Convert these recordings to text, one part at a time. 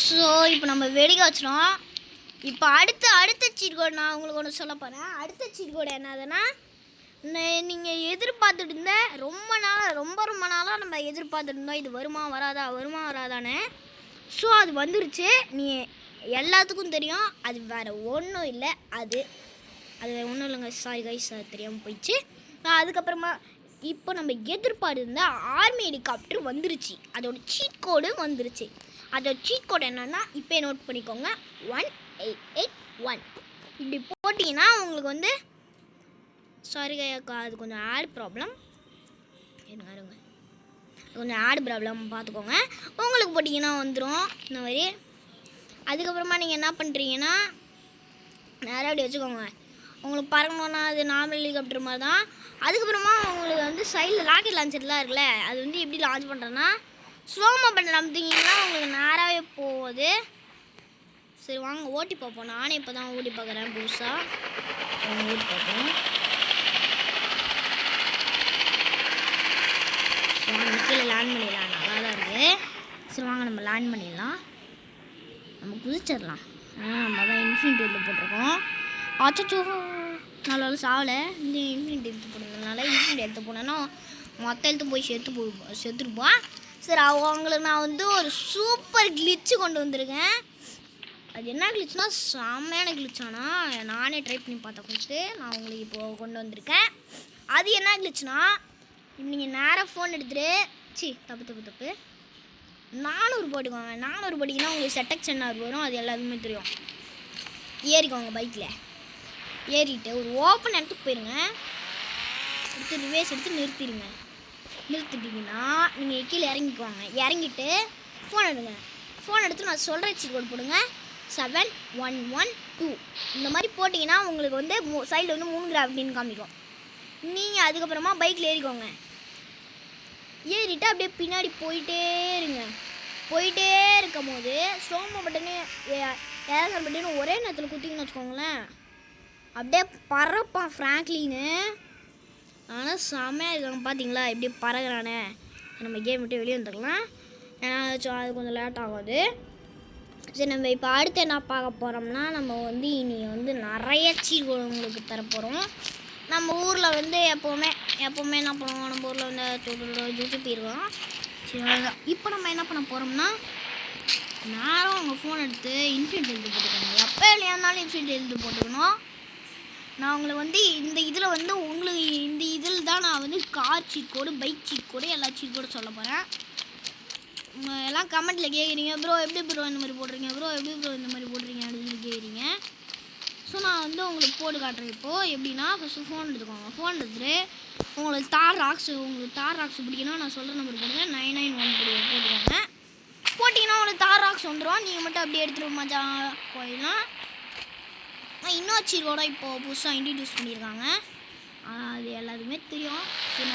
So இப்போ நம்ம வெடிக்க வச்சிடும். இப்போ அடுத்த சீட் கோடு நான் உங்களுக்கு ஒன்று சொல்ல போகிறேன். அடுத்த சீட் கோடு என்னதுன்னா, நீங்கள் எதிர்பார்த்துட்டு இருந்த ரொம்ப நாளாக நம்ம எதிர்பார்த்துட்டு இருந்தோம் இது வருமா வராதான்னு. ஸோ அது வந்துருச்சு. நீ எல்லாத்துக்கும் தெரியும். அது வேறு ஒன்றும் இல்லை. அது ஒன்றும் இல்லைங்க. சாரி கைஸ், அது தெரியாமல் போயிடுச்சு. அதுக்கப்புறமா இப்போ நம்ம எதிர்பார்த்துருந்த ஆர்மி ஹெலிகாப்டர் வந்துருச்சு. அதோட சீட் கோடு வந்துருச்சு. அதோட சீட் கோடு என்னன்னா இப்போ நோட் பண்ணிக்கோங்க. 1881 இப்படி போட்டிங்கன்னா உங்களுக்கு வந்து சாரி கையாக்கா, அது கொஞ்சம் ஆட் ப்ராப்ளம் இருங்க, கொஞ்சம் ஆட் ப்ராப்ளம் பார்த்துக்கோங்க. உங்களுக்கு போட்டிங்கன்னா வந்துடும் இந்த மாதிரி. அதுக்கப்புறமா நீங்கள் என்ன பண்ணுறீங்கன்னா நேராக அப்படி வச்சுக்கோங்க. உங்களுக்கு பறக்கணுன்னா அது நார்மல் ஹெலிகாப்டர் மாதிரி தான். அதுக்கப்புறமா உங்களுக்கு வந்து சைடில் ராக்கெட் லான்ச்சர்லாம் இருக்குல்ல, அது வந்து எப்படி லான்ச் பண்ணுறேன்னா ஸ்லோமோ பண்ண நம்பிங்கன்னா உங்களுக்கு நேராகவே போகுது. சரி வாங்க ஓட்டி பார்ப்போம். நானே இப்போ தான் ஓட்டி பார்க்குறேன் புதுசாக. ஓட்டி பார்ப்போம். கீழே லேண்ட் பண்ணிடலாம். நல்லா தான் இருக்குது. சரி வாங்க நம்ம லேண்ட் பண்ணிடலாம். நம்ம குதிச்சிடலாம். நம்ம தான் இன்ஃபினிட்டி எடுத்து போட்டிருக்கோம். அச்சோ நல்லா சாவலை. இந்த இன்ஃபினிட்டி எடுத்து போடுறதுனால இன்ஃபினிட்டி எடுத்து போனோன்னா மொத்த எடுத்து போய் செத்துருப்போம். சரி அவங்களுக்கு நான் வந்து ஒரு சூப்பர் கிளிச்சு கொண்டு வந்திருக்கேன். அது என்ன கிளிச்சுனா செம்மையான கிளிச்சானா, நானே ட்ரை பண்ணி பார்த்தேன் ஃபஸ்ட்டு. நான் உங்களுக்கு இப்போது கொண்டு வந்திருக்கேன். அது என்ன கிளிச்சுனா, இப்போ நீங்கள் நேராக ஃபோன் எடுத்துகிட்டு தப்பு 400 போட்டுக்கோங்க. 400 போட்டிங்கன்னா உங்களுக்கு செட்டக் சென்னார் வரும். அது எல்லாத்துக்குமே தெரியும். ஏறிக்கோங்க பைக்கில். ஏறிட்டு ஒரு ஓப்பன் இடத்துக்கு போயிருங்க. எடுத்து ரிவேஸ் எடுத்து நிறுத்திட்டிங்கன்னா நீங்கள் கீழே இறங்கிக்குவாங்க. இறங்கிட்டு ஃபோன் எடுங்க. ஃபோன் எடுத்து நான் சொல்கிற சீட் கோட் போடுங்க. 7112 இந்த மாதிரி போட்டிங்கன்னா உங்களுக்கு வந்து சைடில் வந்து 3 கிராஃப்டின்னு காமிக்கும். நீங்கள் அதுக்கப்புறமா பைக்கில் ஏறிக்கோங்க. ஏறிட்டு அப்படியே பின்னாடி போயிட்டே இருங்க. போயிட்டே இருக்கும் போது ஸ்லோமோ பட்டனே ஏதாவது பட்டனு ஒரே நேரத்தில் குத்திங்கன்னு வச்சுக்கோங்களேன், அப்படியே பறப்பான் ஃப்ராங்க்லின்னு. ஆனால் செம்மையாக இருக்காங்க பார்த்தீங்களா எப்படி பறகுறானே. நம்ம கேம் விட்டு வெளியே வந்துடலாம். ஏன்னா அது கொஞ்சம் லேட் ஆகாது. சரி நம்ம இப்போ அடுத்து என்ன பார்க்க போகிறோம்னா, நம்ம வந்து இனி வந்து நிறைய சீட் கோடு உங்களுக்கு தரப்போகிறோம். நம்ம ஊரில் வந்து எப்போவுமே என்ன பண்ணுவோம், நம்ம ஊரில் வந்து ஜூட்டி இருக்கோம். சரி அதுதான். இப்போ நம்ம என்ன பண்ண போகிறோம்னா, நேரம் உங்கள் ஃபோன் எடுத்து இன்ஃபினிட்டி எழுதி போட்டுக்கணும். எப்போ இல்லையா இருந்தாலும் இன்ஃபினிட்டி எழுதி போட்டுக்கணும். நான் உங்களுக்கு வந்து இந்த இதில் வந்து உங்களுக்கு இந்த இதில் தான் நான் வந்து கார் சீட் கோடு, பைக் சீட் கோடு, எல்லா சீட் கோடும் சொல்ல போகிறேன். எல்லாம் கமெண்ட்டில் கேட்குறீங்க, ப்ரோ எப்படி ப்ரோ இந்த மாதிரி போடுறீங்க, ப்ரோ எப்படி ப்ரோ இந்த மாதிரி போடுறீங்க அப்படின்னு சொல்லி கேட்குறீங்க. ஸோ நான் வந்து உங்களுக்கு போட்டு காட்டுறேன். இப்போது எப்படின்னா ஃபஸ்ட்டு ஃபோன் எடுத்துக்கோங்க. ஃபோன் எடுத்துகிட்டு உங்களுக்கு தார் ராக்ஸ் பிடிக்கணும். நான் சொல்கிற நம்பர் போடுங்க. 991 போட்டுக்கோங்க. போட்டிங்கன்னா உங்களுக்கு தார் ராக்ஸ் வந்துடும். நீங்கள் மட்டும் அப்படியே எடுத்துகிட்டு மஜா போயிடலாம். இன்னொரு சீட் கூட இப்போது புதுசாக இன்ட்ரடியூஸ் பண்ணியிருக்காங்க. அது எல்லாத்துக்குமே தெரியும். சரி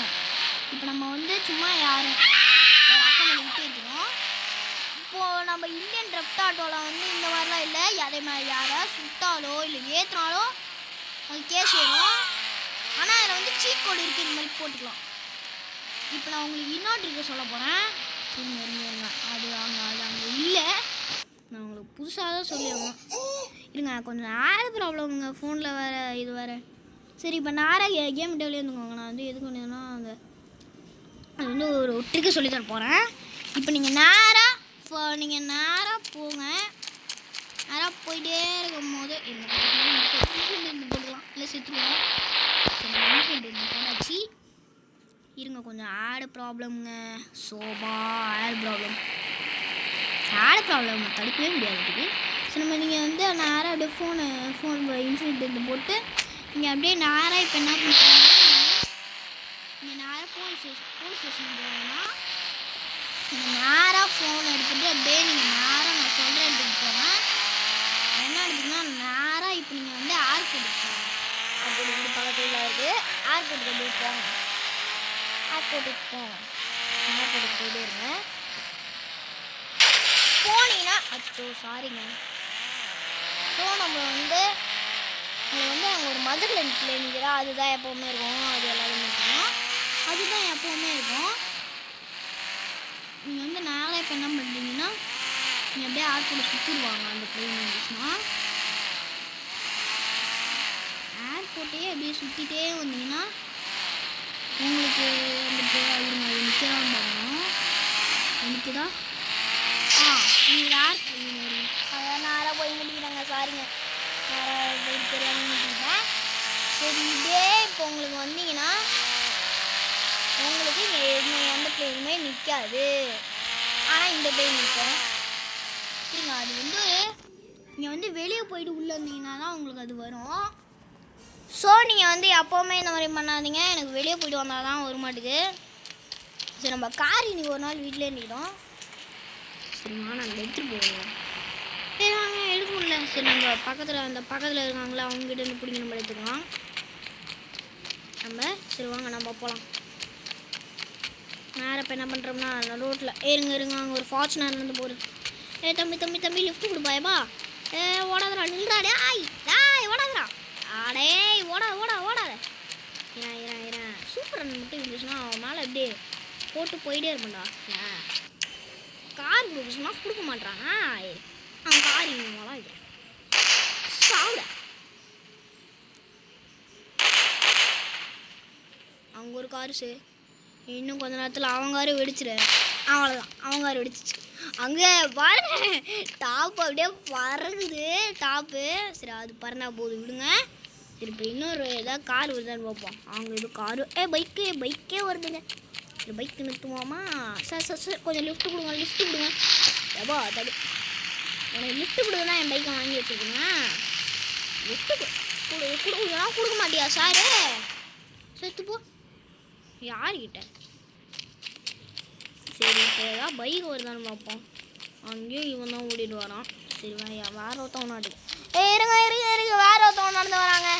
இப்போ நம்ம வந்து சும்மா யாரும் ஒரு அக்கௌண்ட் விட்டு வைக்கிறோம். இப்போது நம்ம இந்தியன் ட்ரஃப்ட் ஆட்டோவில் வந்து இந்த மாதிரிலாம் இல்லை. அதே மாதிரி யாரை சுட்டாலோ இல்லை ஏற்றினாலோ அது கேஸ் வரும். ஆனால் அதில் வந்து சீட் கோடு இருக்குது. இந்த மாதிரி போட்டுக்கலாம். இப்போ நான் உங்களுக்கு இன்னொரு இருக்க சொல்ல போகிறேன். இருங்க அது அங்கே இல்லை. நான் உங்களுக்கு புதுசாக தான் சொல்லிடுவோம். இருங்க கொஞ்சம் ஆட் ப்ராப்ளம்ங்க ஃபோனில் வேறு. சரி இப்போ நேராக கேம் டெவலே இருந்துக்கோங்க. நான் வந்து எதுக்கு வேணும்னா அது வந்து ஒரு ட்ரிக்கு சொல்லி தர போகிறேன். இப்போ நீங்கள் நேராக போங்க. நேராக போயிட்டே இருக்கும் போது போட்டுக்கலாம். இல்லை செத்துருவோம். போனாச்சு. இருங்க கொஞ்சம் ஆட் ப்ராப்ளம்ங்க. சோபா ஆட் ப்ராப்ளம் தடுக்கவே முடியாது. ஸோ நீங்கள் வந்து நேராக அப்படியே ஃபோன் இன்ஃபினிட்டி போட்டு நீங்கள் அப்படியே நேராக இப்போ என்ன பண்ணுறீங்க, நீங்கள் நேராக போலீஸ் ஸ்டேஷன் போகணும்னா நீங்கள் நேராக ஃபோன் எடுத்துகிட்டு அப்படியே நீங்கள் நேராக நான் சொல்கிற இடத்துக்கு போங்க. என்ன எடுத்துக்கினா நேராக இப்போ நீங்கள் வந்து ஏர்போர்ட்டுக்கு போங்க. ஏர்போர்ட்டுக்கு பக்கத்தில் இருக்குது. ஏர்போர்ட்டுக்கு அப்படியே போங்க. ஏர்போர்ட்டுக்கு போயிட்டே இருங்க. போனீங்கன்னா சாரிங்க. ஸோ நம்ம வந்து அங்கே ஒரு மதர்லேண்ட் பிளேன் இருக்கிறா. அதுதான் எப்போவுமே இருக்கும். அது எல்லாருமே தெரியும். அதுதான் எப்போவுமே இருக்கும். நீங்கள் வந்து நேராக இப்போ என்ன பண்ணுறீங்கன்னா நீங்கள் அப்படியே ஏர்போர்ட்டை சுற்றிடுவாங்க. அந்த பிளேன் இருந்துச்சுன்னா ஏர்போர்ட்டையே அப்படியே சுற்றிட்டே வந்தீங்கன்னா உங்களுக்கு வந்துட்டு இருங்க அது நிற்கலாம் பாருங்க. நிற்குதா? நீங்கள் யார் அதான் நேராக போய் முடிக்கிறாங்க. சாரிங்க, நேராக தெரியாமல் முடிக்கிறேன். சரி, இதே இப்போ உங்களுக்கு வந்தீங்கன்னா உங்களுக்கு எந்த பிளேனுமே நிற்காது. ஆனால் இந்த பிளேன் நிற்கும். சரிங்க, அது வந்து நீங்கள் வந்து வெளியே போயிட்டு உள்ளே வந்தீங்கன்னா தான் உங்களுக்கு அது வரும். ஸோ நீங்கள் வந்து எப்போவுமே இந்த மாதிரி பண்ணாதீங்க. எனக்கு வெளியே போயிட்டு வந்தால் தான் வர மாட்டேங்குது. சரி, நம்ம கார் இன்னைக்கு ஒரு நாள் வீட்டிலே நிற்கிறோம். சரிம்மா, நாங்கள் எடுத்துகிட்டு போவோம். சரி வாங்க, எடுக்க முடியல. சரி, நம்ம பக்கத்தில் இருக்காங்களா அவங்ககிட்ட இருந்து பிடிங்க, நம்ம எடுத்துக்கலாம் நம்ம. சரி வாங்க, நம்ம போகலாம். நேரம் இப்போ என்ன பண்ணுறோம்னா ரோட்டில் இருங்க அங்கே ஒரு ஃபார்ச்சுனர் இருந்து போகுது. தம்பி லிஃப்ட் கொடுப்பாயப்பா. ஓடாதரா, நில்றாடே. ஓடாதரா. ஆடே, ஓடாத. ஏன் சூப்பர் மட்டும் இருந்துச்சுன்னா அவன் மேலே அப்படியே போட்டு போயிட்டே இருப்பேன்டா. கார் கொடுக்குச்சுன்னா கொடுக்க மாட்டான். அவன் கார் இவங்களாம் இது சாப்பிட. அவங்க ஒரு காரு சரி, இன்னும் கொஞ்ச நேரத்தில் அவங்க காரு வெடிச்சிரு. அவ்வளோதான், அவங்க காரு வெடிச்சிச்சு. அங்கே பாருங்க, டாப்பு அப்படியே பறகுது டாப்பு. சரி, அது பறந்தா போது விடுங்க. சரி, இப்போ இன்னொரு ஏதாவது கார் வருதான்னு பார்ப்போம். அவங்க இது காரு பைக்கே வருதுங்க. சரி, பைக்கு நிறுத்துவோமா? சார் கொஞ்சம் லிஃப்ட் கொடுங்க. எவ்வளோ தடு உனக்கு லிஃப்ட் கொடுக்குன்னா என் பைக்கை வாங்கி வச்சுருக்குங்க. லிஃப்ட்டு கொடுக்க மாட்டியா சாரு? செத்து போ. யார்கிட்ட? சரி, இப்போ ஏதாவது பைக் வருதான்னு பார்ப்போம். அங்கேயும் இவன் தான் ஓடிட்டு வரான். சரி, வேற ஒருத்தவன் நாடு. இருங்க வேற ஒருத்தவன் நடந்து வராங்க.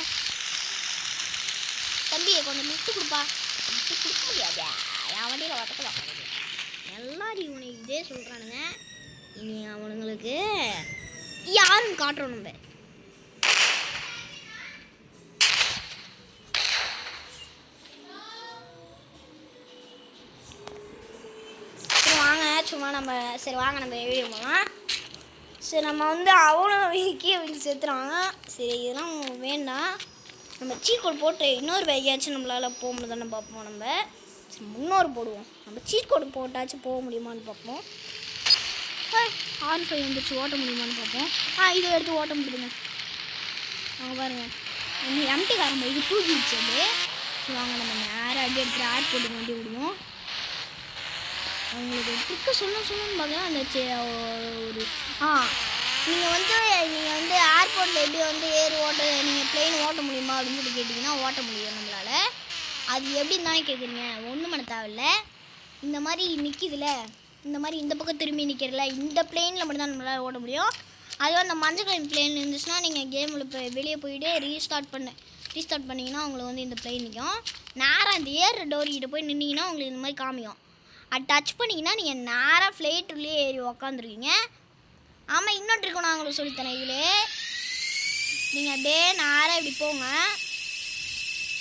தம்பி கொஞ்சம் லிஃப்ட் கொடுப்பா. லிஃப்ட் கொடுக்க முடியாது, என் வண்டியில் ஒத்தக்கலாம். எல்லாரும் இவனுக்கு இதே சொல்கிறானுங்க. இனி அவனுங்களுக்கு யாருன்னு காட்டுறோம் நம்ம. வாங்க நம்ம வீடியோ போகலாம். சரி, நம்ம வந்து அவ்வளோ கீழே விழுந்து செத்துறாங்க. சரி, இதெல்லாம் வேண்டாம். நம்ம சீட் கோட் போட்டு இன்னொரு வேகையாச்சும் நம்மளால் போக முடியுதான்னு பார்ப்போம். நம்ம சரி முன்னோரு போடுவோம். நம்ம சீட் கோட் போட்டாச்சும் போக முடியுமான்னு பார்ப்போம். R5 வந்துச்சு, ஓட்ட முடியுமான்னு பார்ப்போம். இதை எடுத்து ஓட்ட முடியுங்க. அவங்க பாருங்கள், இன்னும் எம்டி காரம் இது தூக்கிடுச்சு. அப்படியே வாங்க, நம்ம நேராக அடி எடுத்து ஏர்போர்ட்டுக்கு வண்டி விடுவோம். அவங்களுக்கு ட்ரிக்கு சொல்லணும்னு பார்த்தீங்கன்னா அந்த ஒரு நீங்கள் வந்து ஏர்போர்ட்டில் எப்படி வந்து நீங்கள் பிளெயின் ஓட்ட முடியுமா அப்படின்னு சொல்லி கேட்டிங்கன்னா ஓட்ட முடியும் நம்மளால். அது எப்படின்னு தானே கேட்குறீங்க? ஒன்றும் பண்ண தேவையில்ல. இந்த மாதிரி நிற்கிதுல, இந்த மாதிரி இந்த பக்கம் திரும்பி நிற்கிறல, இந்த பிளெயினில் மட்டும்தான் நம்மளால் ஓட்ட முடியும். அதுவும் அந்த மஞ்சள் கலர் பிளெயின் இருந்துச்சுன்னா நீங்கள் கேமில் இப்போ வெளியே போயிட்டு ரீஸ்டார்ட் பண்ணிங்கன்னா உங்களுக்கு வந்து இந்த பிளெயின் நிற்கும். நேராக இந்த ஏர் டோர்கிட்ட போய் நின்னீங்கன்னா உங்களுக்கு இந்த மாதிரி காமிக்கும். அது டச் பண்ணிங்கன்னா நீங்கள் நேராக ஃப்ளைட்டுள்ளே ஏறி உக்காந்துருக்கீங்க. ஆமாம், இன்னொன்று இருக்கும், நான் உங்களுக்கு சொல்லித்தரேன். இதில் நீங்கள் அப்படியே நேராக இப்படி போங்க.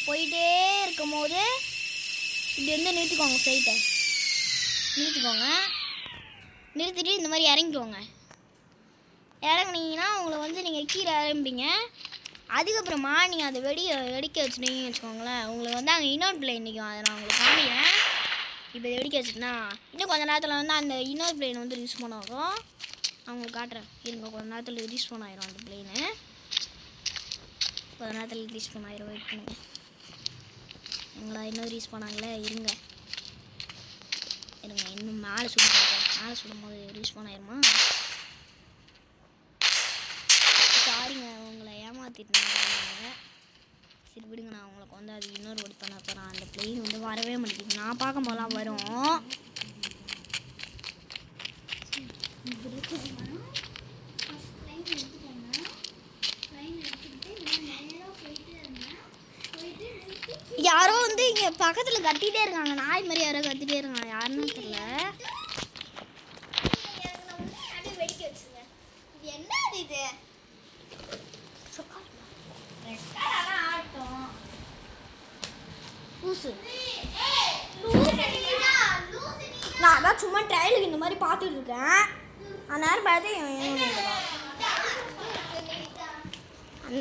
போயிட்டே இருக்கும் போது இப்படி வந்து நிறுத்திக்கோங்க. ஃப்ளைட்டை நிறுத்திட்டு இந்த மாதிரி இறங்கிக்கோங்க. இறங்குனீங்கன்னா உங்களை வந்து நீங்கள் கீழே இறம்பிங்க. அதுக்கப்புறமா நீங்கள் அதை வெடிக்க வச்சுட்டீங்கன்னு வச்சுக்கோங்களேன், உங்களுக்கு வந்து அங்கே இன்னொரு பிளேன் நிற்கும். அதை நான் உங்களுக்கு காமிக்கிறேன். இப்போ இதை வெடிக்க வச்சுட்டுனா இன்னும் கொஞ்சம் நேரத்தில் வந்து அந்த இன்னொரு பிளேன் வந்து ரீஸ்பான் ஆகும். அவங்களுக்கு காட்டுறேன் இருங்க. கொஞ்சம் நேரத்தில் ரீஸ்பான் ஆயிரும் அந்த பிளேனு. கொஞ்சம் நேரத்தில் ரீஸ்பான் ஆயிரும். வெயிட் பண்ணுங்க. எங்களா இன்னும் ரீஸ்பான் ஆகலை. இருங்க இன்னும் மேலே சுடும் போது ரீஸ்பான் ஆயிருமா? சாரிங்க, உங்களை ஏமாற்றிட்டு. சரி விடுங்க, நான் உங்களுக்கு வந்து அது இன்னொரு ஓடி பண்ண போகிறேன். அந்த பிளெயின் வந்து வரவே மாட்டேங்குது. நான் பார்க்கும் போதெல்லாம் வரும். யாரோ வந்து இங்கே பக்கத்தில் கத்திட்டே இருக்காங்க. நாய் மாதிரி யாரோ கத்திட்டே இருக்காங்க. யாருன்னு தெரியல. வெடிக்க வச்சுங்க. இது என்ன இது? நான் அதான் சும்மா ட்ரையலுக்கு இந்த மாதிரி பார்த்துட்டு இருக்கேன். நேரம் பார்த்து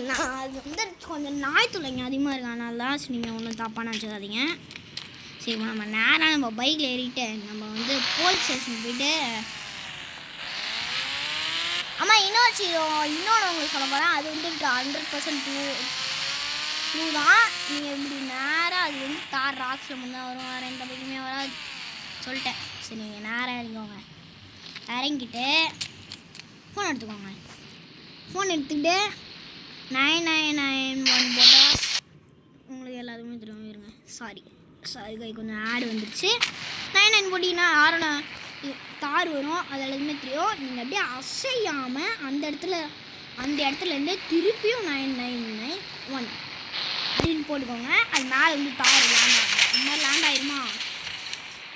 நான் அது வந்து கொஞ்சம் நாய் தொல்லைங்க அதிகமாக இருக்கு. அதனால தான் நீங்கள் ஒன்றும் தப்பாக நினச்சிக்காதீங்க. சரி நம்ம நேராக நம்ம பைக்கில் ஏறிட்டு நம்ம வந்து போலீஸ் ஸ்டேஷன் போயிட்டு ஆமாம் இன்னொன்று உங்களுக்கு சொல்ல போகிறேன். அது வந்து 100% ட்ரூ தான். நீங்கள் இப்படி நேராக அது வந்து தார் ராக்ஸில் முன்னே வரும், வேறு எந்த பைக்குமே வராது சொல்லிட்டேன். சரி நீங்கள் நேராக இறங்கிக்கோங்க. இறங்கிட்டு ஃபோன் எடுத்துக்கோங்க. ஃபோன் எடுத்துக்கிட்டு 9991 போட்டால் உங்களுக்கு எல்லாத்துக்குமே தெரியும். இருங்க சாரி கை கொஞ்சம் ஆடு வந்துடுச்சு. 99 போட்டிங்கன்னா ஆரோனா தார் வரும், அது எல்லாத்துக்குமே தெரியும். நீங்கள் அப்படியே அசையாமல் அந்த இடத்துலேருந்து திருப்பியும் 9991 அப்படின்னு போட்டுக்கோங்க. அது மேலே வந்து தார் லேண்ட் ஆகும். இந்த மாதிரி லேண்ட் ஆகிருமா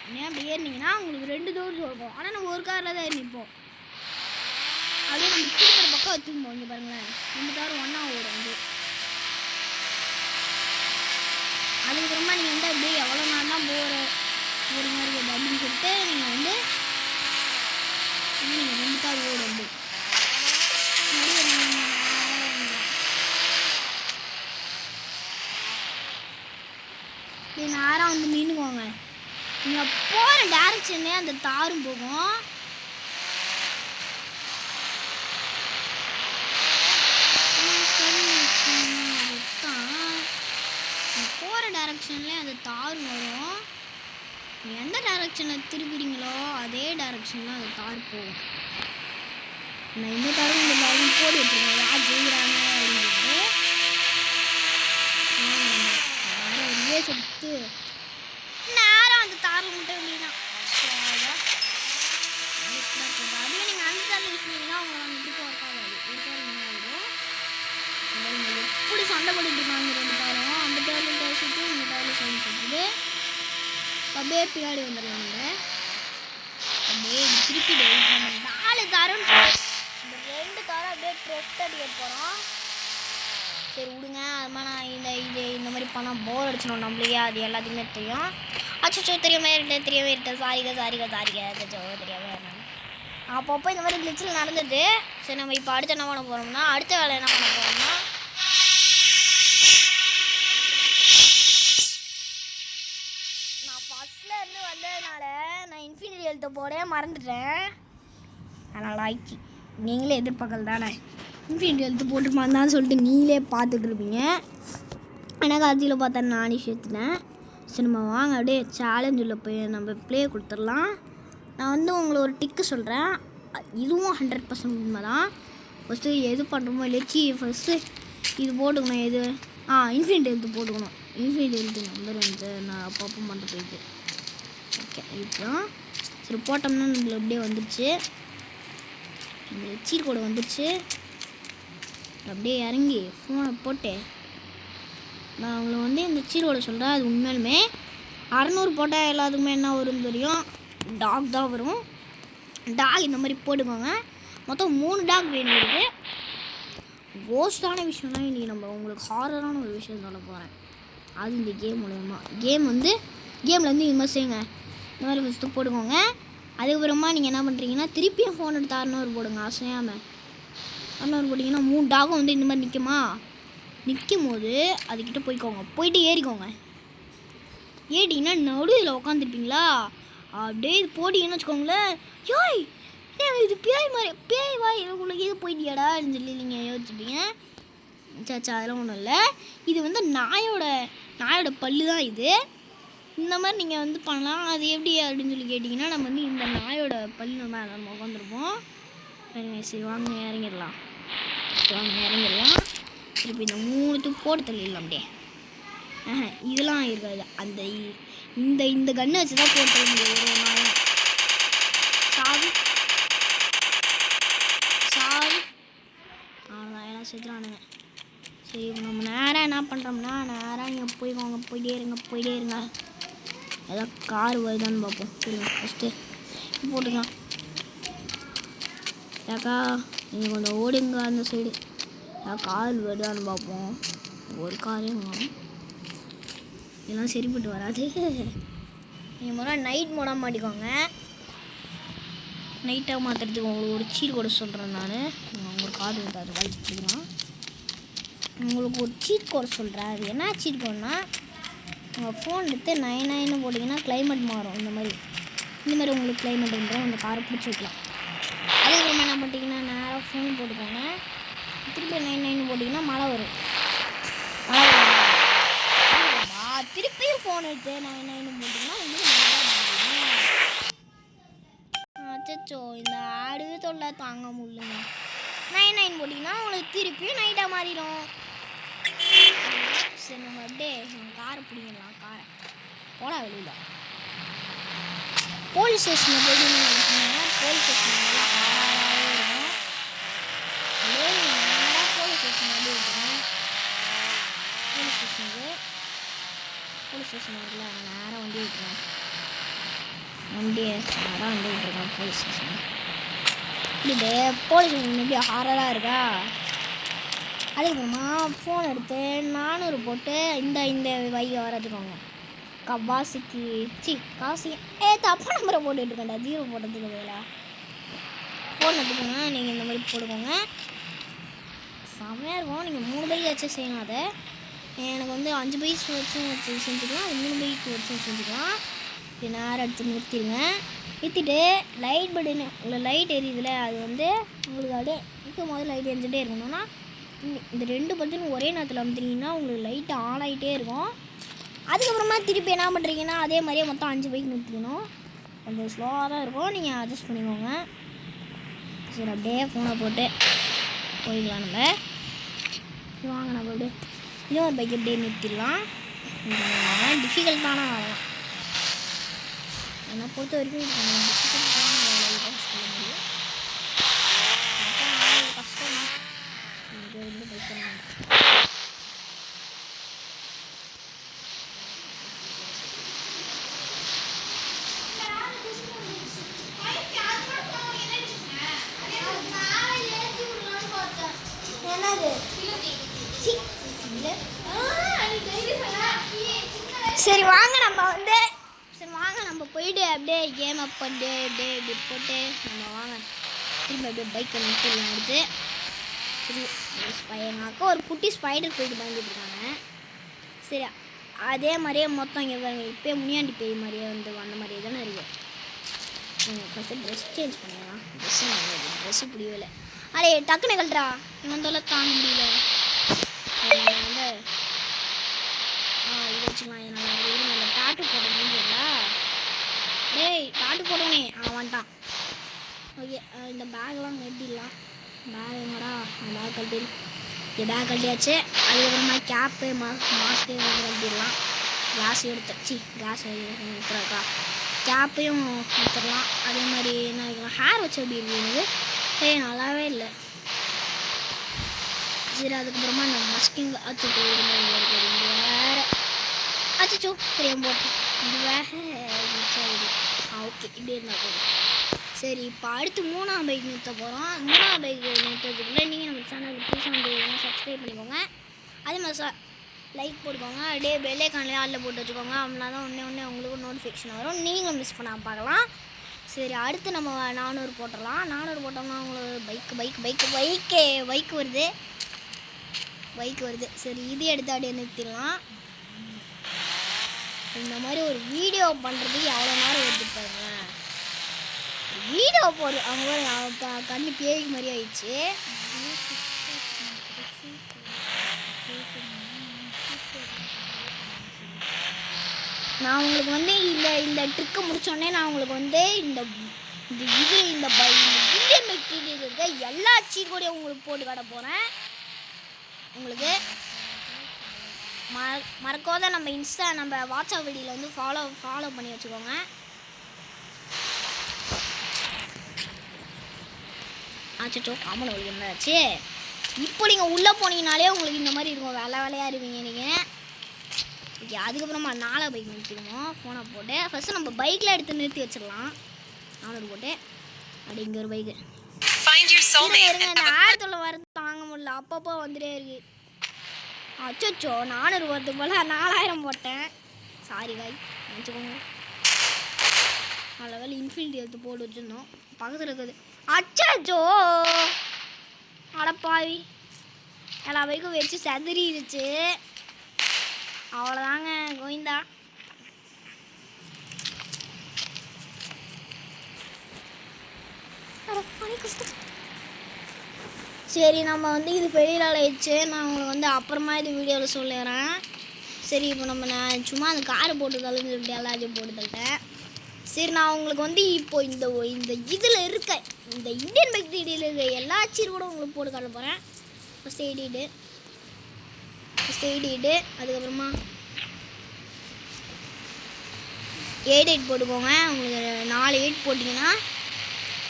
நீங்கள் அப்படி ஏறினீங்கன்னா உங்களுக்கு 2 டோர் இருக்கும். ஆனால் நம்ம ஒரு காரில் தான் நிற்போம். அப்படியே நம்ம திருப்பி பக்கம் வச்சுருப்போம். இங்கே பாருங்களேன், 2 கார் ஒன்றா ஓடும். வந்து அதுக்கப்புறமா நீங்கள் வந்து அப்படியே எவ்வளோ நேரம் தான் போகிற ஒரு மாதிரி இருக்குது அப்படின்னு சொல்லிட்டு நீங்கள் வந்து நீங்கள் 2 கார் ஓடும். வந்து நேராக வந்து நின்றுக்கோங்க. நீங்கள் போகிற டேரக்ஷன்லே அந்த தாரும் போகும். போகிற டேரக்ஷன்லேயே அந்த தார் வரும். எந்த டேரக்ஷனில் திருப்பிடுங்களோ அதே டேரக்ஷனில் அந்த தார் போகும். நான் இந்த தாரும் இந்த தாரும் போடி வச்சுருக்கேன். யார் ஜெயிக்கிறாங்க அப்படின்ட்டு சொல்லிட்டு நேரம் அந்த தாரில் மட்டும் அப்படிதான். அதுவே நீங்கள் அந்த தாரில் யூஸ் பண்ணிங்கன்னா அவங்க அங்கே திருப்பி ஒர்க் ஆகாது. ஒரு தார் ஆகிடும். எப்படி சண்டை போட்டுட்டு இருக்காங்க 2 தாரும். அந்த தாரில் பேசிட்டு இந்த தாரில் சண்டை போட்டுது. அப்படியே பின்னாடி வந்துடலாம். நீங்கள் அப்படியே திருப்பி நம்ம 4 தாரும் இந்த 2 தாரும் அப்படியே ப்ரெஸ் அடிக்க போகிறோம். சரி விடுங்க. அதுமாதிரி நான் இந்த மாதிரி பண்ணால் போர் அடிச்சிடும் நம்மளையே. அது எல்லாத்துக்குமே தெரியும். அச்சோ தெரியாமல் இருட்டேன் சாரிங்க தெரியாமல் இருந்தாங்க. அப்பப்போ இந்த மாதிரி கிளிச்சில் நடந்தது. சரி நம்ம இப்போ அடுத்து என்ன பண்ண போகிறோம்னா அடுத்த வேலை என்ன பண்ண போகிறோம்னா நான் ஃபஸ்ட்டில் இருந்து வந்ததுனால நான் இன்ஃபினிட்டி ஹெல்த்தை போட மறந்துட்டேன். அதனால் ஆயிடுச்சு. நீங்களே எதிர்பார்க்கல தானே இன்ஃபினிட்டி ஹெல்த்து போட்டுருமான்னு சொல்லிட்டு நீங்களே பார்த்துட்டு இருப்பீங்க. எனக்கு அதில் பார்த்தா நானே சேர்த்துனேன். சரி நம்ம வாங்க அப்படியே சேலஞ்சில் போய் நம்ம ப்ளே கொடுத்துடலாம். நான் வந்து உங்களை ஒரு டிக்கு சொல்கிறேன். இதுவும் 100% உண்மை தான். ஃபஸ்ட்டு எது பண்ணுறோமோ இல்லைச்சி ஃபஸ்ட்டு இது போட்டுக்கணும். எது இன்ஃபினிட்டி ஹெல்த்து போட்டுக்கணும். இன்ஃபினிட்டி ஹெல்த்து நம்பர் வந்து நான் அப்பப்போ மட்டும் போயிட்டு ஓகே இதுதான். சரி போட்டோம்னா நம்மளுக்கு அப்படியே வந்துடுச்சு. நம்மளுக்கு சீட் கோடு வந்துடுச்சு. அப்படியே இறங்கி ஃபோனை போட்டு நான் அவங்கள வந்து இந்த சீரோட சொல்கிறேன். அது உண்மையிலுமே 600 போட்டால் எல்லாத்துக்குமே என்ன வரும்னு தெரியும். டாக் தான் வரும். டாக் இந்த மாதிரி போட்டுக்கோங்க. மொத்தம் 3 டாக் வேணும். இருக்குது கோஸ்டான விஷயம்னா இன்றைக்கி நம்ம உங்களுக்கு ஹாரரான ஒரு விஷயம் சொல்ல போகிறேன். அது இந்த கேம் மூலயமா கேமில் வந்து இது மாதிரி செய்யுங்க. இந்த மாதிரி ஃபஸ்ட்டு போட்டுக்கோங்க. அதுக்கப்புறமா நீங்கள் என்ன பண்ணுறீங்கன்னா திருப்பியும் ஃபோன் எடுத்து 600 போடுங்க. அசையாமல் 600 போட்டிங்கன்னா 3 டாகும் வந்து இந்த மாதிரி நிற்கும் போது அதுக்கிட்ட போயிட்டு ஏறிக்கோங்க. ஏறிட்டிங்கன்னா நடுவில் உட்காந்துருப்பீங்களா அப்படியே இது போட்டிங்கன்னு வச்சுக்கோங்களேன். யோய் இது பேய் வாய் உங்களுக்கு இது போயிட்டியாடா அப்படின்னு சொல்லி நீங்கள் யோசிச்சுப்பீங்க. சாச்சா அதெல்லாம் ஒன்றும் இல்லை. இது வந்து நாயோட பல்லு தான் இது. இந்த மாதிரி நீங்கள் வந்து பண்ணலாம். அது எப்படி அப்படின்னு சொல்லி கேட்டிங்கன்னா நம்ம வந்து இந்த நாயோட பல்லு மேலே நம்ம உட்காந்துருப்போம். சரி வாங்க இறங்கிடலாம். திருப்பி இந்த 3 போட்டு தள்ளிடலாம். அப்படியே இதெல்லாம் இருக்காது. அந்த இந்த கன்னை வச்சு தான் போட்டு தள்ள முடியும். ஒரு நாயம் சாவி அவ்வளோதான் எல்லாம் செத்துறானுங்க. சரி நம்ம நேராக என்ன பண்ணுறோம்னா நேராக நீங்கள் போயிட்டே இருங்க. ஏதாவது கார் வருதான்னு பார்ப்போம். சரிங்க ஃபஸ்ட்டு போட்டுக்கலாம். ஏக்கா நீங்கள் கொஞ்சம் ஓடுங்க அந்த சைடு. கார் வருதான்னு பார்ப்போம். ஒரு காரே வாங்கும். இதெல்லாம் சரிப்பட்டு வராது. நீங்கள் முதல்ல நைட் மோடாக மாட்டிக்கோங்க. நைட்டாக மாற்றுறதுக்கு உங்களுக்கு ஒரு சீட் கோடு சொல்கிறேன் நான். ஒரு கார்டு வந்து அது வாங்கிக்கலாம். உங்களுக்கு ஒரு சீட் கோடு சொல்கிறேன். அது என்ன சீட் கோடுனா, உங்கள் ஃபோன் எடுத்து 99 போட்டிங்கன்னா கிளைமேட் மாறும். இந்த மாதிரி உங்களுக்கு கிளைமேட் வந்துடும். அந்த காரை பிடிச்சி வைக்கலாம். அதுக்கப்புறமா என்ன பண்ணிட்டீங்கன்னா நேராக ஃபோன் போட்டுக்கோங்க. திருப்பி 99 போட்டிங்கன்னா மழை வரும். மழை வரும். திருப்பியும் ஃபோன் எடுத்து 99 போட்டிங்கன்னா அச்சோ இந்த ஆடு தொல்லை தாங்க முடியலங்க. 99 போட்டிங்கன்னா உங்களுக்கு திருப்பியும் நைட்டாக மாறிடும். சரி நம்ம அப்படியே காரை பிடிக்கலாம். காரை போடா வெளியில். போலீஸ் ஸ்டேஷனில் போய் போலீஸ் ஸ்டேஷன் நல்லா ஹாராகவே இருக்கும். அப்படியே நேராக போலீஸ் ஸ்டேஷன் வந்து விட்டுறேன். போலீஸ் ஸ்டேஷன் இருக்குல்ல நேராக வண்டி விட்டுறேன். வண்டியை நேராக வண்டி விட்டுருக்கேன் போலீஸ் ஸ்டேஷன். இப்படி போலீஸ் ஸ்டேஷன் எப்படி ஹாரராக இருக்கா. அதுக்கப்புறமா ஃபோன் எடுத்து 400 போட்டு இந்த வைகை வரதுக்கோங்க. காசிக்கு தப்பா நம்பரை போட்டுட்ருக்கேன்டா. 0 போட்டதுக்கு வேலை ஃபோன் எடுத்துக்கோங்க. நீங்கள் இந்த மாதிரி போட்டுக்கோங்க. செம்மையாக இருக்கும். நீங்கள் 3 பைக் வச்சு செய்யணும். அதை எனக்கு வந்து 5 பைக் வச்சு செஞ்சுக்கலாம். 3 பைக் வச்சு செஞ்சுக்கலாம். இது நேரம் எடுத்து நிறுத்திடுங்க. நிறுத்திட்டு லைட் பட்டனு உங்களை லைட் எரியுதுல அது வந்து உங்களுக்கு அப்படியே நிற்கும் போது லைட் எரிஞ்சிட்டே இருக்கணும்னா இந்த 2 பட்டனும் ஒரே நேரத்தில் அமுத்துனீங்கன்னா உங்களுக்கு லைட்டு ஆன் ஆகிட்டே இருக்கும். அதுக்கப்புறமா திருப்பி என்ன பண்ணுறீங்கன்னா அதே மாதிரியே மொத்தம் 5 பைக் நிறுத்திக்கணும். கொஞ்சம் ஸ்லோவாக தான் இருக்கும். நீங்கள் அட்ஜஸ்ட் பண்ணிக்கோங்க. சரி அப்படியே ஃபோனை போட்டு போயிடலாம். நம்ம வாங்க நம்ம அப்படியே இன்னொரு பைக் எப்படியே நிறுத்திடலாம். டிஃபிகல்ட்டான வேலை என்னை பொறுத்த வரைக்கும் டிஃபிகல்ட்டான வேலை தான் சொல்ல முடியும். கஷ்டம் தான். இங்கே வந்து பைக் சரி வாங்க நம்ம போயிட்டு அப்படியே கேம் அப் பண்ணிட்டு அப்படியே இப்படி போட்டு நம்ம வாங்க திரும்ப அப்படியே பைக்கை நிறுத்திடலாம். எடுத்து எங்கள் அக்கா ஒரு குட்டி ஸ்பைடர் போயிட்டு பயந்துட்டு இருக்காங்க. சரி அதே மாதிரியே மொத்தம் இங்கே பாருங்க. இப்போயே முனியாண்டி பேய் மாதிரியே வந்து அந்த மாதிரியே தானே இருக்குது. நீங்கள் ஃபஸ்ட்டு ட்ரெஸ் சேஞ்ச் பண்ணிடலாம். ட்ரெஸ்ஸு பிடிக்கல. அடே டக்குன்னு கழட்டுறா. இவன் தாங்க முடியல. வந்து இது வச்சுக்கலாம். இது நல்லா இருங்க. அந்த டாட்டு போட முடியல. டேய் டாட்டு போடனே வந்துட்டான். ஓகே இந்த பேக்லாம் கட்டிடலாம். பேக் எங்கடா பேக் கட்டிடு. பேக் கட்டியாச்சு. அதுக்கப்புறமா கேப்பு மாஸ்க்கு கட்டிடலாம். கிளாஸ் கிளாஸ் எடுத்துறாக்கா. கேப்பையும் எடுத்துடலாம். அதே மாதிரி என்ன வைக்கலாம் ஹேர் வச்சு எப்படி இருக்குது நல்லாவே இல்லை. சரி அதுக்கப்புறமா இந்த மஸ்கிங் அச்சு போயிருந்தேன் வேறு அச்சோ தெரியாம போட்டேன். இது வேறு ஓகே இப்படி இருந்தால் போதும். சரி இப்போ அடுத்து 3ஆம் பைக் நிறுத்த போகிறோம். 3ஆம் பைக் நிறுத்துறதுக்குள்ளே நீங்கள் நம்ம சேனலுக்கு புதுசாக சப்ஸ்கிரைப் பண்ணிக்கோங்க. அதே மாதிரி லைக் போட்டுக்கோங்க. அப்படியே பெல்லைக்கான்லேயே ஆளில் போட்டு வச்சுக்கோங்க. அப்படின்னா தான் ஒன்றே உங்களுக்கு நோட்டிஃபிகேஷன் வரும். நீங்களும் மிஸ் பண்ணாமல் பார்க்கலாம். சரி அடுத்து நம்ம 400 போட்டுடலாம். 400 போட்டோம்னா உங்களுக்கு பைக் வருது. சரி இது எடுத்து அப்படியே நிறுத்திடலாம். இந்த மாதிரி ஒரு வீடியோ பண்ணுறதுக்கு எவ்வளோ நேரம் எடுத்துப்பாங்க. வீடியோ போடு அவங்க கண்ணு பேய்க்கு மாதிரி ஆயிடுச்சு. நான் உங்களுக்கு வந்து இந்த ட்ரிக்கை முடித்தோடனே நான் உங்களுக்கு வந்து இந்த இந்தியன் பைக் இருக்க எல்லா சீக்கோடையும் உங்களுக்கு போட்டு காட்ட போகிறேன். உங்களுக்கு மறக்காத நம்ம வாட்ஸ்அப் வீடியோவில் வந்து ஃபாலோ பண்ணி வச்சுக்கோங்க. ஆச்சோ காமன் வழி இருந்தாச்சு. இப்போ நீங்கள் உள்ளே போனீங்கனாலே உங்களுக்கு இந்த மாதிரி இருக்கும். வேலையாக இருப்பீங்க நீங்கள். ஓகே அதுக்கப்புறமா 4 பைக் நிறுத்திடுவோம். ஃபோனை போட்டு ஃபஸ்ட்டு நம்ம பைக்கில் எடுத்து நிறுத்தி வச்சிடலாம். 400 போட்டு அப்படி இங்கே ஒரு பைக்கு இருங்க. இந்த ஆயிரத்துல வர தாங்க முடியல. அப்பப்போ வந்துட்டே இருக்கு. அச்சோ 400 வருது போல் 4000 போட்டேன். சாரி காய் நினச்சிக்கோங்க. நல்ல வேலை இன்ஃபினிட்டி எடுத்து போட்டு வச்சுருந்தோம். பக்கத்தில் இருக்குது. அச்சோ அடப்பாவி எல்லா பைக்கும் வச்சு செதறிடுச்சு. அவ்வளோதாங்க கோவிந்தா. சரி நம்ம வந்து இது வெளியில் ஆயிடுச்சு. நான் உங்களுக்கு வந்து அப்புறமா இது வீடியோவில் சொல்லிடுறேன். சரி இப்போ நான் சும்மா அந்த காரை போட்டு சொல்லிட்டு எல்லாத்தையும் போட்டு தள்ளிட்டேன். சரி நான் உங்களுக்கு வந்து இப்போ இந்த இதில் இருக்க இந்த இந்தியன் பைக் டீடியில் இருக்க எல்லா சீர் கூட உங்களுக்கு போட்டு காட்ட போகிறேன். ஃபஸ்ட் எடிட்டு அதுக்கப்புறமா 8 போட்டுக்கோங்க. உங்களுக்கு 4 8 போட்டிங்கன்னா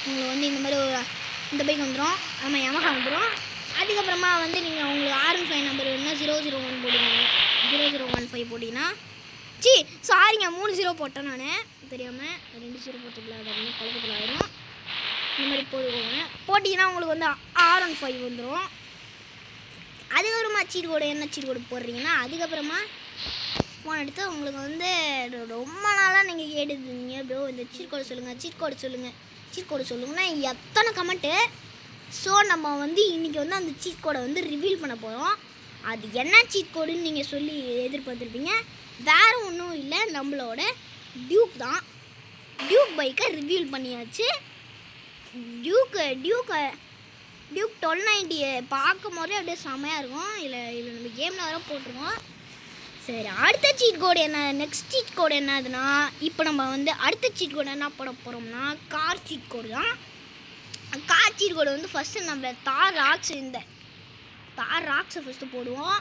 உங்களுக்கு வந்து இந்த மாதிரி இந்த பைக் வந்துடும். ஆமாம் Yamaha வந்துடும். அதுக்கப்புறமா வந்து நீங்கள் உங்களுக்கு R15 நம்பர் வேணுன்னா 001 போட்டுக்கோங்க. 0015 போட்டிங்கன்னா சாரிங்க 3 0 போட்டேன் நான் தெரியாமல். 2 0 போட்டுக்கலாம். அது வந்து குழப்பத்தில் ஆயிடும். இந்த மாதிரி போட்டுக்கோங்க. போட்டிங்கன்னா உங்களுக்கு வந்து R15 வந்துடும். அதுக்கப்புறமா சீட் கோடு என்ன சீட் கோடு போடுறீங்கன்னா அதுக்கப்புறமா ஃபோன் எடுத்து உங்களுக்கு வந்து ரொம்ப நாளாக நீங்கள் கேட்டுருந்தீங்க ப்ரோ இந்த சீட் கோடு சொல்லுங்கன்னா எத்தனை கமெண்ட்டு. ஸோ நம்ம வந்து இன்றைக்கி வந்து அந்த சீட் கோடை வந்து ரிவீல் பண்ண போகிறோம். அது என்ன சீட் கோடுன்னு நீங்கள் சொல்லி எதிர்பார்த்துருப்பீங்க. வேறு ஒன்றும் இல்லை, நம்மளோட டியூக் தான். டியூக் பைக்கை ரிவீல் பண்ணியாச்சு. டியூக் 1290 பார்க்கும் போதே அப்படியே செம்மையாக இருக்கும். இல்லை நம்ம கேமில் வர போட்டிருக்கோம். சரி அடுத்த சீட் கோடு என்ன, நெக்ஸ்ட் சீட் கோடு என்னதுன்னா இப்போ நம்ம வந்து அடுத்த சீட் கோடு என்ன போட போகிறோம்னா கார் சீட் கோடு தான். கார் சீட் கோடு வந்து ஃபஸ்ட்டு நம்ம தார் ராக்ஸை ஃபஸ்ட்டு போடுவோம்.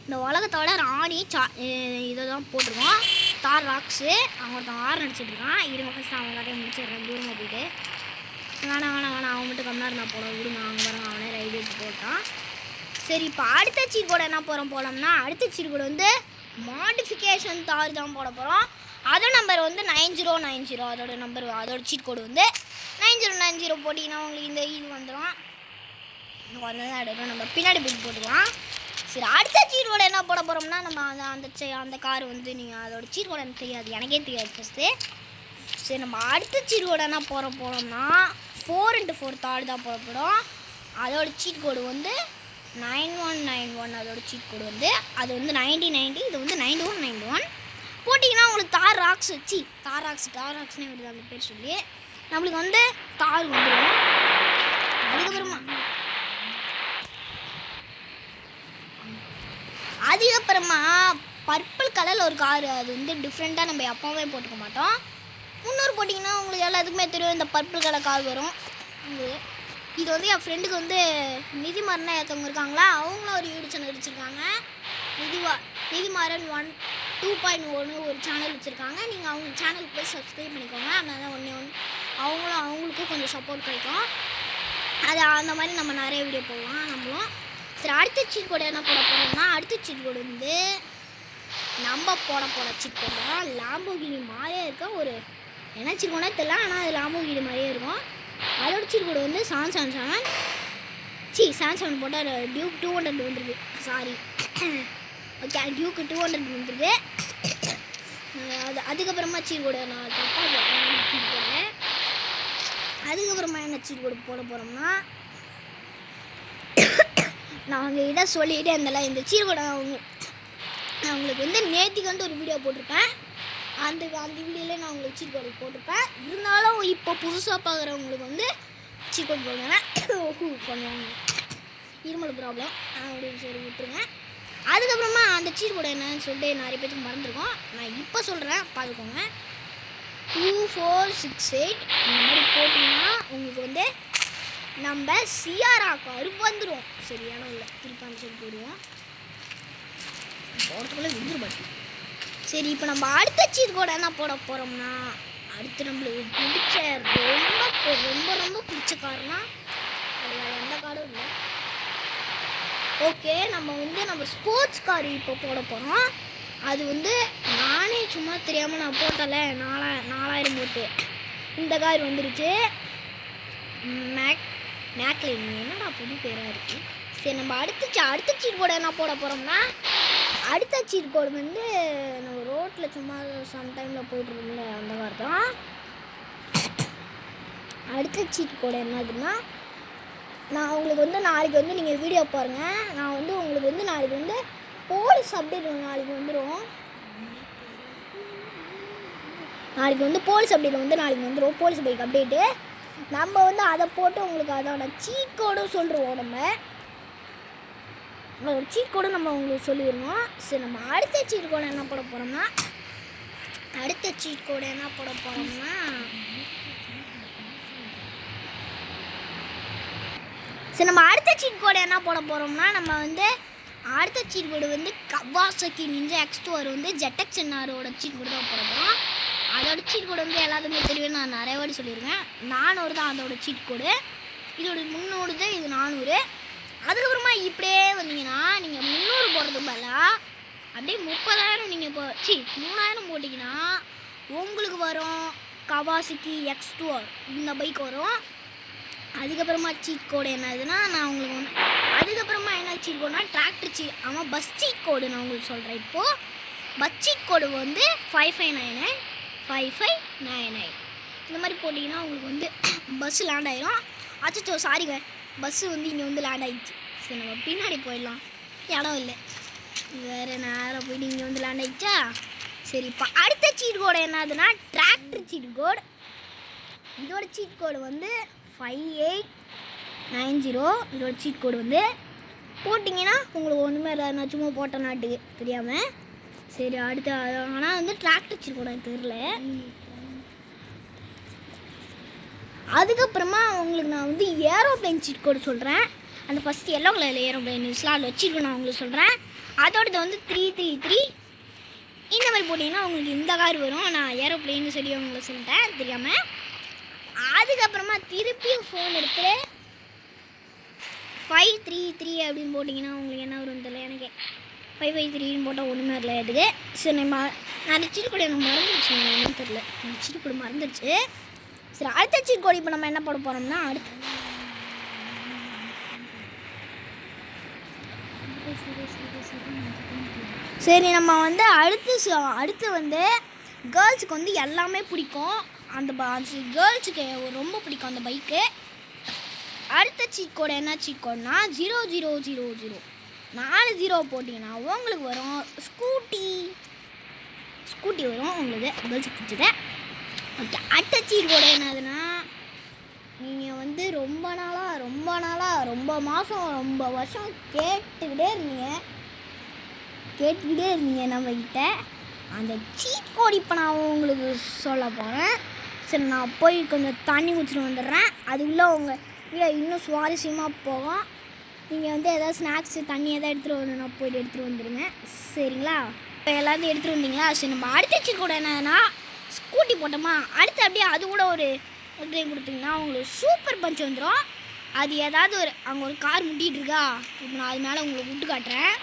இந்த உலகத்தோட ராணி இதை தான் போட்டிருக்கோம். தார் ராக்ஸு அவங்க ஒருத்தன் ஆறு நடிச்சிட்ருக்கான். இருங்க ஃபஸ்ட்டு அவங்க கதையை முடிச்சிடுறேன் தூரமாக போயிட்டு. வேணாம் அவன் மட்டும் கம்மியாக இருந்தால் போட விடுங்க. அவங்க வர அவனே ரைடு வச்சு போட்டான். சரி இப்போ அடுத்த சீட் கோடு என்ன போனோம்னா அடுத்த சீட் கோடு வந்து மாடிஃபிகேஷன் தார் தான் போட போகிறோம். அதோட நம்பர் வந்து 9090. அதோட சீட் கோடு வந்து 9090 போட்டிங்கன்னா உங்களுக்கு இந்த இது வந்துடும். நம்ம பின்னாடி போய் போட்டுக்கலாம். சரி அடுத்த சீட் கோடு என்ன போட போகிறோம்னா நம்ம அந்த கார் வந்து நீங்கள் அதோட சீட் கோடு எனக்கு தெரியாது, எனக்கே தெரியாது ஃபஸ்ட்டு. சரி நம்ம அடுத்த சீட் கோடு என்ன போகிறோம்னா 4x4 தார் தான் போடப்படும். அதோட சீட் கோடு வந்து 9191. அதோட சீட் கோடு வந்து அது வந்து 9090. இது வந்து 9191 போட்டிங்கன்னா உங்களுக்கு தார் ராக்ஸ்னே வருது அந்த பேர் சொல்லி. நம்மளுக்கு வந்து தார் வந்துடும். அதுக்கப்புறமா பர்பிள் கலரில் ஒரு கார், அது வந்து டிஃப்ரெண்ட்டாக நம்ம எப்போவே போட்டுக்க மாட்டோம். முன்னூறு போட்டிங்கன்னா உங்களுக்கு எல்லாத்துக்குமே தெரியும் இந்த பர்பிள் கலர் கார் வரும். இது வந்து என் ஃப்ரெண்டுக்கு வந்து நிதிமாறன் ஒருத்தவங்க இருக்காங்களா, அவங்களும் ஒரு யூடியூப் சேனல் வச்சுருக்காங்க. நிதிமாறன் 2.1 ஒரு சேனல் வச்சுருக்காங்க. நீங்கள் அவங்க சேனலுக்கு போய் சப்ஸ்கிரைப் பண்ணிக்கோங்க. அதனால தான் அவங்களுக்கும் கொஞ்சம் சப்போர்ட் கிடைக்கும். அது அந்த மாதிரி நம்ம நிறைய வீடியோ போடலாம் நம்மளும். சரி அடுத்த சீட் கோடு என்ன போட போகிறோம்னா அடுத்த சீட் கோடு வந்து நம்ம போட சீட் கோடு தான். லாம்போகினி மாதிரியே இருக்க ஒரு என்ன சீட் கோடே தெரியல, ஆனால் அது லாம்போகினி மாதிரியே இருக்கும். அதோட சீட் கோடு வந்து 777 போட்டால் டியூக் 200 வந்துருக்கு. சாரி ஓகே டியூக்கு 200 வந்துருக்கு. அதுக்கப்புறமா சீட் கோடு நான் தப்பாக சீட் கோடு. அதுக்கப்புறமா என்ன சீட் கோடு போட போகிறோம்னா நான் அவங்ககிட்ட சொல்லிகிட்டே இருந்தேன்ல இந்த சீட் கோடை நான் உங்களுக்கு வந்து நேற்றுக்கு வந்து ஒரு வீடியோ போட்டிருப்பேன். அந்த வீடியோவில் நான் உங்களுக்கு சீட் கோடு போட்டிருப்பேன். இருந்தாலும் இப்போ புதுசாக பார்க்குறவங்களுக்கு வந்து சீட் கோடு போடுவேன் பண்ணுவாங்க, இருமல் ப்ராப்ளம் அப்படின்னு சொல்லி விட்டுருங்க. அதுக்கப்புறமா அந்த சீட் கோடு என்னன்னு சொல்லிட்டு நிறைய பேருக்கு மறந்துருக்கோம். நான் இப்போ சொல்கிறேன் பார்த்துக்கோங்க. 2468 இந்த மாதிரி போட்டிங்கன்னா உங்களுக்கு வந்து நம்ம சிஆரா கார் வந்துடும். சரியான இல்லை திருப்பான்னு சொல்லி போடுவோம் போடுறதுக்குள்ளே விழுந்துருப்பாட்டி. சரி இப்போ நம்ம அடுத்த சீட் கோடை என்ன போட போகிறோம்னா அடுத்து நம்மளுக்கு பிடிச்ச ரொம்ப பிடிச்ச கார்னா அதில் எந்த காரும் இல்லை. ஓகே நம்ம ஸ்போர்ட்ஸ் கார் இப்போ போட போகிறோம். அது வந்து நானே சும்மா தெரியாமல் நான் போட்டல 4000 போட்டு இந்த கார் வந்துருச்சு. மேக்லைன் என்னடா புது பேராக இருக்குது. சரி நம்ம அடுத்த சீட் கோடை என்ன போட போகிறோம்னா அடுத்த சீட் கோடு வந்து நம்ம ரோட்டில் சும்மா சம்டைமில் போய்ட்டுருக்கோம்ல அந்த மாதிரி தான். அடுத்த சீட் கோடு என்னதுன்னா, நான் உங்களுக்கு வந்து நாளைக்கு வந்து நீங்கள் வீடியோ பாருங்கள். நான் வந்து உங்களுக்கு வந்து நாளைக்கு வந்து போலீஸ் அப்டேட் நாளைக்கு வந்துடும். நாளைக்கு வந்து போலீஸ் அப்டேட் வந்து நாளைக்கு வந்துடும். போலீஸ் பைக் அப்டேட்டு நம்ம வந்து அதை போட்டு உங்களுக்கு அதோட சீட் கோடும் சொல்லிடுவோம். நம்ம அதோட சீட் கோடும் நம்ம உங்களுக்கு சொல்லிடுவோம். சரி, நம்ம அடுத்த சீட் கோடு என்ன போட போகிறோம்னா நம்ம வந்து அடுத்த சீட் கோடு வந்து கவாசகி நிஞ்சா X2R வந்து ZX-NR சீட் கோடு தான் போட போகிறோம். அதோட சீட் கோடு வந்து எல்லாத்துக்குமே தெரியும். நான் நிறைய வாட்டி சொல்லியிருக்கேன். 400 தான் அதோட சீட் கோடு. இதோட 300 தான், இது 400. அதுக்கப்புறமா இப்படியே வந்தீங்கன்னா நீங்கள் 300 போடுறதுக்கு பதிலாக அப்படியே 30,000 நீங்கள் 3000 போட்டிங்கன்னா உங்களுக்கு வரும் கவாசகி X2R இந்த பைக் வரும். அதுக்கப்புறமா சீட் கோடு என்னதுன்னா நான் உங்களுக்கு அதுக்கப்புறமா என்ன சீட் கோடுனா டிராக்டர் பஸ் சீட் கோடு நான் உங்களுக்கு சொல்கிறேன். இப்போது பஸ் சீட் கோடு வந்து 5599 இந்த மாதிரி போட்டிங்கன்னா உங்களுக்கு வந்து பஸ்ஸு லேண்ட் ஆகிடும். அச்சோ சாரிங்க, பஸ்ஸு வந்து இங்கே வந்து லேண்ட் ஆகிடுச்சு. சரி, நம்ம பின்னாடி போயிடலாம், இடம் இல்லை. வேறு நேரம் போயிட்டு இங்கே வந்து லேண்ட் ஆகிடுச்சா. சரி, இப்போ அடுத்த சீட் கோடு என்னதுன்னா டிராக்டர் சீட் கோடு. இதோட சீட் கோடு வந்து 5890. இதோட சீட் கோடு வந்து போட்டிங்கன்னா உங்களுக்கு ஒன்றுமே இல்லை, நான் சும்மா போட்ட நாட்டுக்கு தெரியாமல். சரி, அடுத்து ஆனால் வந்து டிராக்டர் சீட் கோடு எனக்கு தெரியல. அதுக்கப்புறமா உங்களுக்கு நான் வந்து ஏரோப்ளைன் சீட் கோடு சொல்கிறேன். அந்த ஃபஸ்ட்டு எல்லோ கலரில் ஏரோப்ளைன் ஸ்லாட் வச்சுருக்கு நான் உங்களுக்கு சொல்கிறேன். அதோடது வந்து 333 இந்த மாதிரி போட்டிங்கன்னா உங்களுக்கு இந்த கார் வரும். நான் ஏரோப்ளைன்னு சொல்லி உங்களுக்கு சொல்லிட்டேன் தெரியாமல். அதுக்கப்புறமா திருப்பியும் ஃபோன் எடுத்து 533 அப்படின்னு போட்டிங்கன்னா உங்களுக்கு என்ன வரும் தெரியல. எனக்கு 553 போட்டால் ஒன்றுமே இல்லை எடுக்கு. சரி, நான் அந்த சீட் கோடு எனக்கு மறந்துடுச்சு, என்னன்னு தெரியல. அந்த சீட் கோடு மறந்துடுச்சு. சரி, அடுத்த சீட் கோடு இப்போ நம்ம என்ன போட போகிறோம்னா சரி, நம்ம வந்து அடுத்து வந்து கேர்ள்ஸுக்கு வந்து எல்லாமே பிடிக்கும். அந்த கேர்ள்ஸுக்கு ரொம்ப பிடிக்கும் அந்த பைக்கு. அடுத்த சீட் கோடு என்ன சீட் கோடுனா 0000 4 0 போட்டிங்கன்னா உங்களுக்கு வரும் ஸ்கூட்டி வரும் உங்களுக்கு கேர்ள்ஸுக்கு பிடிச்சது. ஓகே, அடுத்த சீட் கோடு என்னதுன்னா நீங்கள் வந்து ரொம்ப வருஷம் கேட்டுக்கிட்டே இருந்தீங்க நம்மக்கிட்ட. அந்த சீட் கோடு இப்போ நான் உங்களுக்கு சொல்ல போகிறேன். சரி, நான் போய் கொஞ்சம் தண்ணி குடிச்சிட்டு வந்துடுறேன். அதுக்குள்ளே உங்கள் வீடியோ இன்னும் சுவாரஸ்யமாக போகும். நீங்கள் வந்து எதாவது ஸ்நாக்ஸு தண்ணி எதாவது எடுத்துகிட்டு வரணும், நான் போய்ட்டு எடுத்துகிட்டு வந்துடுங்க. சரிங்களா? இப்போ எல்லாத்தையும் எடுத்துகிட்டு வந்தீங்களா? சரி, நம்ம அடுத்த சீட் கோடு என்னன்னா ஸ்கூட்டி போட்டோமா, அடுத்து அப்படியே அது கூட ஒரு ட்ரைவ் கொடுத்தீங்கன்னா உங்களுக்கு சூப்பர் பஞ்ச் வந்துடும். அது ஏதாவது அங்கே ஒரு கார் முட்டிகிட்டு இருக்கா, இப்போ நான் அது மேலே உங்களுக்கு விட்டு காட்டுறேன்.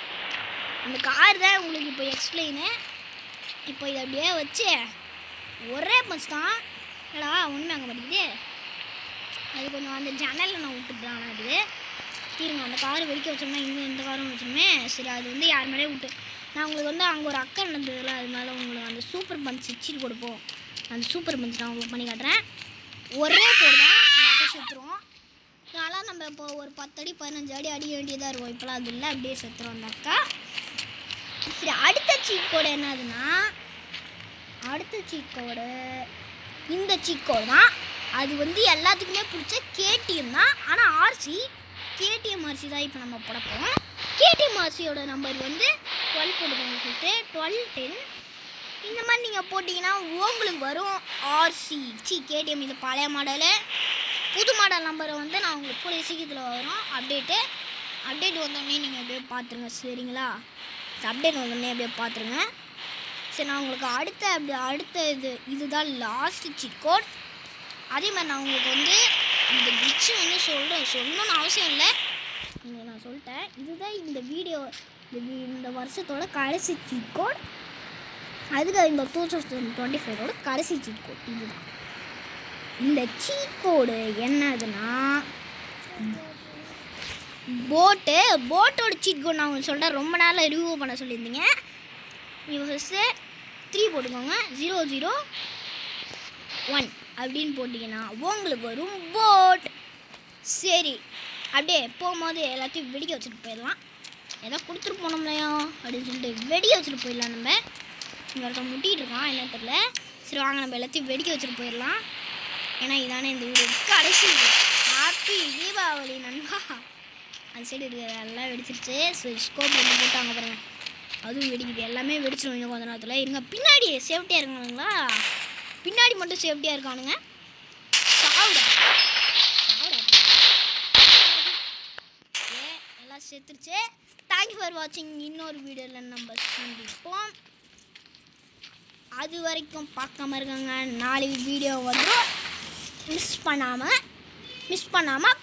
அந்த கார் தான் உங்களுக்கு இப்போ எக்ஸ்பிளைனு. இப்போ இதை அப்படியே வச்சு ஒரே பஞ்ச் தான். ஏடா ஒன்றுமே அங்கே மாட்டேங்குது. அது கொஞ்சம் அந்த ஜன்னலில் நான் விட்டுட்டுறேன். அது இருங்க, அந்த கார் வெடிக்க வச்சோம்னா இன்னும் எந்த காரும் வச்சோமே. சரி, அது வந்து யார் மேலே விட்டு நான் உங்களுக்கு வந்து அங்கே ஒரு அக்கா நடந்ததில்ல, அதனால உங்களுக்கு அந்த சூப்பர் பஞ்ச் சீட் கொடுப்போம். அந்த சூப்பர் பஞ்ச் நான் உங்களுக்கு பண்ணி காட்டுறேன். ஒரே போடு தான் அக்கா செத்துருவோம். அதனால் நம்ம இப்போ ஒரு 10 அடி 15 அடி அடிக்க வேண்டியதாக இருக்கும். இப்போலாம் அது இல்லை, அப்படியே செத்துரும் அந்த அக்கா. சரி, அடுத்த சீட் கோடு என்னதுன்னா இந்த சீட் கோடு தான். அது வந்து எல்லாத்துக்குமே பிடிச்ச KTM தான். ஆனால் KTM RC தான் இப்போ நம்ம போட போகிறோம். KTM RCயோட நம்பர் வந்து 12 போட்டுக்கோங்க. சொல்லிட்டு 1210 இந்த மாதிரி நீங்கள் போட்டிங்கன்னா உங்களுக்கு வரும் KTM. இது பழைய மாடலு. புது மாடல் நம்பரை வந்து நான் உங்களுக்கு கூடிய சீக்கிரத்தில் வரும் அப்டேட் வந்தோடனே நீங்கள் அப்படியே பார்த்துருங்க. சரிங்களா? அப்டேட் வந்தோடனே அப்படியே பார்த்துருங்க. சரி, நான் உங்களுக்கு அடுத்த இதுதான் லாஸ்ட் சீட் கோட். அதே மாதிரி நான் உங்களுக்கு வந்து இந்த கிட்சு வந்து சொல்லணும்னு அவசியம் இல்லை, உங்களுக்கு நான் சொல்லிட்டேன். இதுதான் இந்த வருஷத்தோட கடைசி சீட் கோட். அதுக்கு இந்த 2025 கடைசி சீட் கோட் இதுதான். இந்த சீட் கோடு என்னதுன்னா போட்டோட சீட் கோட் நான் உங்களுக்கு சொல்கிறேன். ரொம்ப நாளில் ரிவ்யூ பண்ண சொல்லியிருந்தீங்க. நீங்கள் ஃபஸ்ட்டு 3 போட்டுக்கோங்க. 001 அப்படின்னு போட்டிங்கன்னா உங்களுக்கு வரும் போட். சரி, அப்படியே போகும்போது எல்லாத்தையும் வெடிக்க வச்சுட்டு போயிடலாம். ஏதோ கொடுத்துட்டு போனோம்லையா அப்படின்னு சொல்லிட்டு வெடிக்க வச்சுட்டு போயிடலாம். நம்ம இங்கே ஒருத்தன் முட்டிகிட்டு இருக்கான், என்ன தெரியல. சரி வாங்க, நம்ம எல்லாத்தையும் வெடிக்க வச்சுட்டு போயிடலாம். ஏன்னா இதானே இந்த வீடு கடைசி. ஹாப்பி தீபாவளி நண்பா. அந்த சைடு இருக்கிற எல்லாம் வெடிச்சிருச்சு. ஸோ ஸ்கோப் வந்து போட்டாங்க பாருங்கள், அதுவும் வெடிக்குது. எல்லாமே வெடிச்சிடும் இன்னும் கொஞ்ச நேரத்தில். இருங்க, பின்னாடி சேஃப்டியாக இருக்கானுங்களா? பின்னாடி மட்டும் சேஃப்டியாக இருக்கானுங்க. சாவுடா சாவுடா. எல்லாம் செத்துருச்சு. தேங்க்யூ ஃபார் வாட்சிங். இன்னொரு வீடியோவில் நம்ம சந்திப்போம். அது வரைக்கும் பார்க்காம இருக்காங்க. நாளைக்கு வீடியோ வந்துடும். மிஸ் பண்ணாமல்